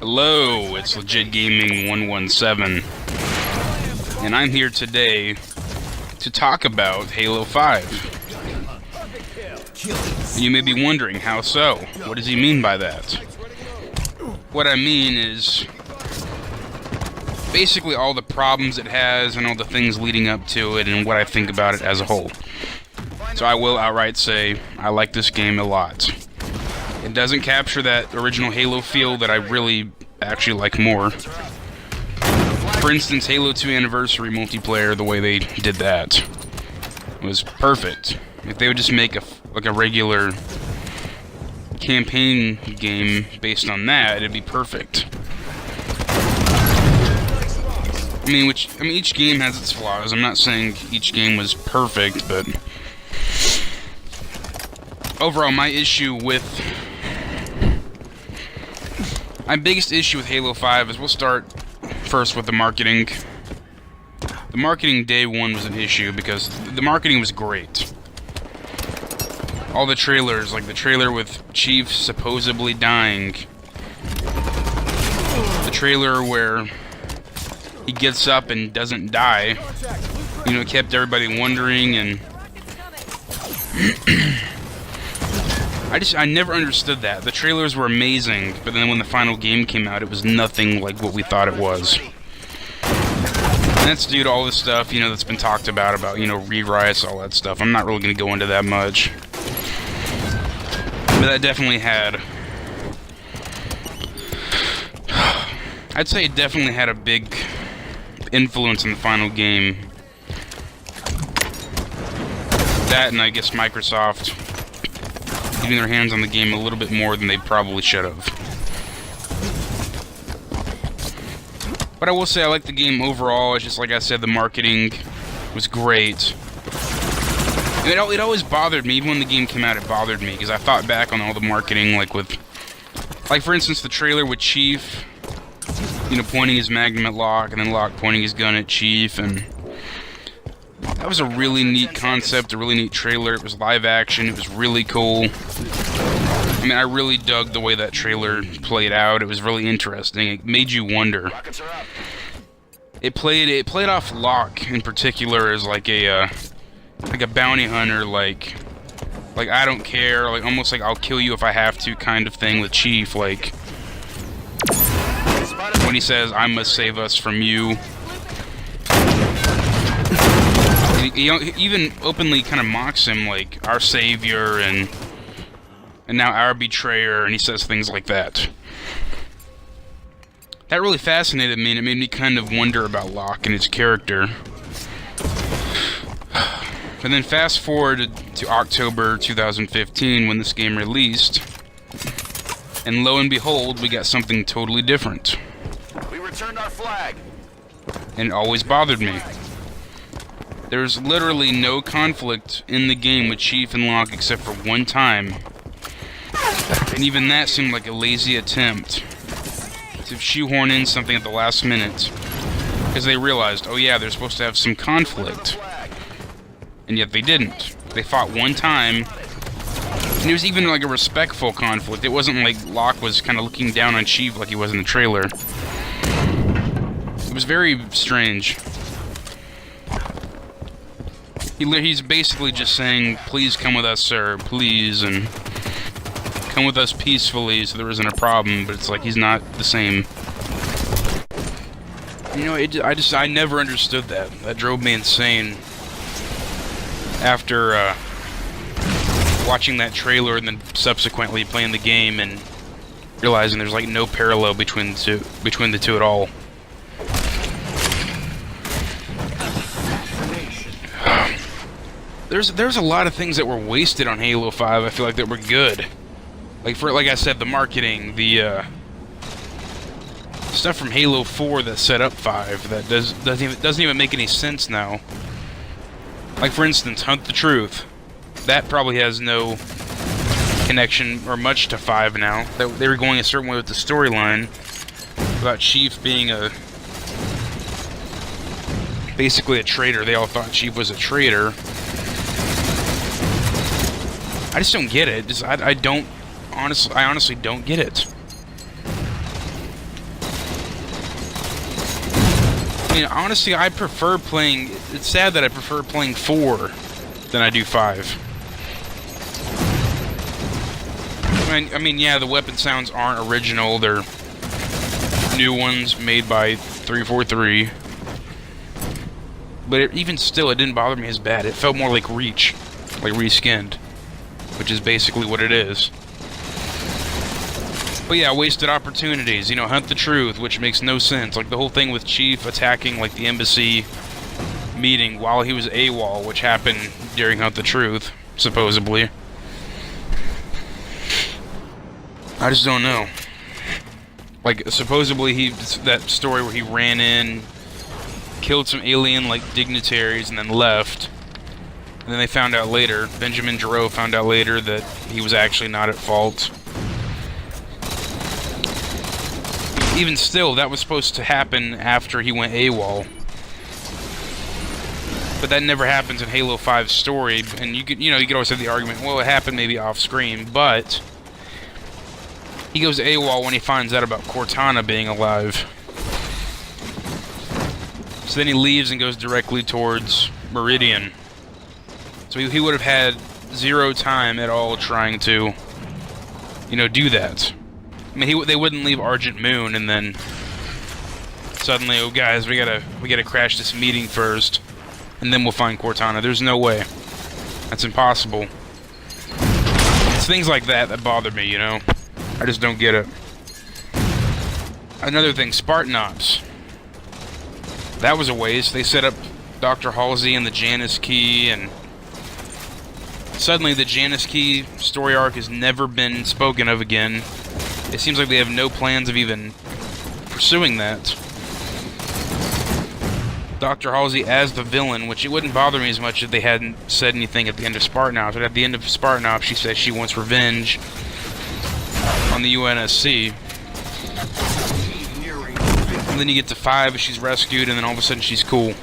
Hello, it's Legit Gaming 117, and I'm here today to talk about Halo 5. You may be wondering, how so? What does he mean by that? What I mean is basically all the problems it has and all the things leading up to it and what I think about it as a whole. So I will outright say I like this game a lot. It doesn't capture that original Halo feel that I really actually like more. For instance, Halo 2 Anniversary multiplayer, the way they did that was perfect. If they would just make a regular campaign game based on that, it'd be perfect. I mean, each game has its flaws. I'm not saying each game was perfect, but overall, my biggest issue with Halo 5 is we'll start first with the marketing. The marketing day one was an issue because the marketing was great. All the trailers, like the trailer with Chief supposedly dying, the trailer where he gets up and doesn't die, kept everybody wondering, and I never understood that. The trailers were amazing, but then when the final game came out, it was nothing like what we thought it was. And that's due to all this stuff, that's been talked about, rewrites, all that stuff. I'm not really going to go into that much. But that definitely I'd say it definitely had a big influence in the final game. That, and I guess Microsoft getting their hands on the game a little bit more than they probably should have. But I will say I like the game overall. It's just like I said, the marketing was great. And it always bothered me, even when the game came out, it bothered me, because I thought back on all the marketing, like for instance, the trailer with Chief, pointing his Magnum at Locke, and then Locke pointing his gun at Chief, and that was a really neat concept, a really neat trailer. It was live action, it was really cool. I mean, I really dug the way that trailer played out. It was really interesting. It made you wonder. It played off Locke in particular as like a bounty hunter, like I don't care, like almost like I'll kill you if I have to kind of thing with Chief, like when he says I must save us from you. He even openly kind of mocks him, like our savior and now our betrayer, and he says things like that. That really fascinated me, and it made me kind of wonder about Locke and his character. And then fast forward to October 2015 when this game released, and lo and behold, we got something totally different. We returned our flag. And it always bothered me. There's literally no conflict in the game with Chief and Locke except for one time. And even that seemed like a lazy attempt to shoehorn in something at the last minute. Because they realized, oh yeah, they're supposed to have some conflict. And yet they didn't. They fought one time. And it was even like a respectful conflict. It wasn't like Locke was kind of looking down on Chief like he was in the trailer. It was very strange. He's basically just saying, please come with us, sir, please, and come with us peacefully so there isn't a problem, but it's like he's not the same. I never understood that. That drove me insane. After watching that trailer and then subsequently playing the game and realizing there's like no parallel between the two at all. There's a lot of things that were wasted on Halo 5. I feel like that were good. Like I said, the marketing, the stuff from Halo 4 that set up 5 that doesn't even make any sense now. Like for instance, Hunt the Truth. That probably has no connection or much to 5 now. They were going a certain way with the storyline about Chief being basically a traitor. They all thought Chief was a traitor. I just don't get it. I honestly don't get it. mean, honestly, I prefer playing... It's sad that I prefer playing 4 than I do 5. I mean, yeah, the weapon sounds aren't original. They're new ones made by 343. But even still, it didn't bother me as bad. It felt more like Reach. Like reskinned. Which is basically what it is. But yeah, wasted opportunities. You know, Hunt the Truth, which makes no sense. Like the whole thing with Chief attacking like the embassy meeting while he was AWOL, which happened during Hunt the Truth, supposedly. I just don't know. Like, supposedly that story where he ran in, killed some alien, like, dignitaries and then left. And then they found out later, Benjamin Giroux found out later that he was actually not at fault. Even still, that was supposed to happen after he went AWOL. But that never happens in Halo 5's story, and you could always have the argument, well, it happened maybe off-screen, but he goes AWOL when he finds out about Cortana being alive. So then he leaves and goes directly towards Meridian. So he would have had zero time at all trying to, do that. I mean, they wouldn't leave Argent Moon and then suddenly, oh guys, we gotta crash this meeting first, and then we'll find Cortana. There's no way. That's impossible. It's things like that bother me, I just don't get it. Another thing, Spartan Ops. That was a waste. They set up Dr. Halsey and the Janus Key, and suddenly the Janus Key story arc has never been spoken of again. It seems like they have no plans of even pursuing that. Dr. Halsey as the villain, which it wouldn't bother me as much if they hadn't said anything at the end of Spartan Ops, but at the end of Spartan Ops she says she wants revenge on the UNSC. And then you get to 5, she's rescued, and then all of a sudden she's cool.